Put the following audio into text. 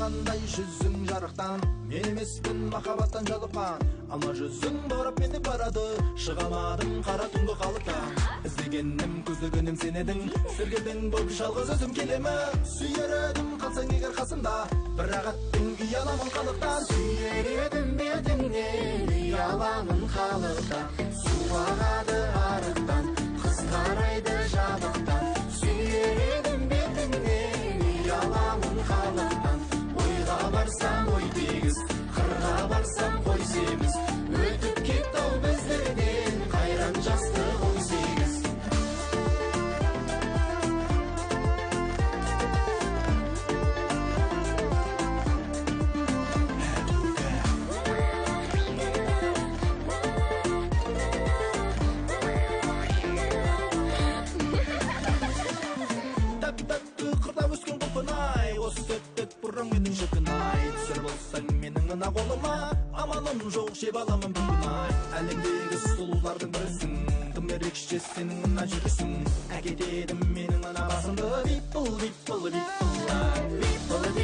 қарағандай жүзің жарықтан. Мен емеспін махаббаттан жалыққан, ама жүзің бағырап менде барады. Шығамадым қара түнгі қалықтан. Іздегенім көздегенім сен едің, сергелдің болып жалғыз өзім келемін. Сүйер едім қалсаң егер қасымда, бірақ аттың ұяламын қалықтан. Сүйер едім бетіңнен, ұяламын қалықтан. Су ағады арықтан, қыз қарайды жабықтан. Сүйер едім бетіңнен, ұяламын қалықтан. Ойға барсам ой тегіз, қырға барсам қой семіз. Өтіп кетті ау біздерден қайран жастық 18. Менің шіркін ай, түсір болсаң менің мына қолыма, амалым жоқ жеп аламын бүгін ай. Әлемдегі сұлулардың бірісің, кім ерекше сенің мына жүрісің. Әкетедім менің мына басымды, виппыл, виппыл, виппыл, виппыл,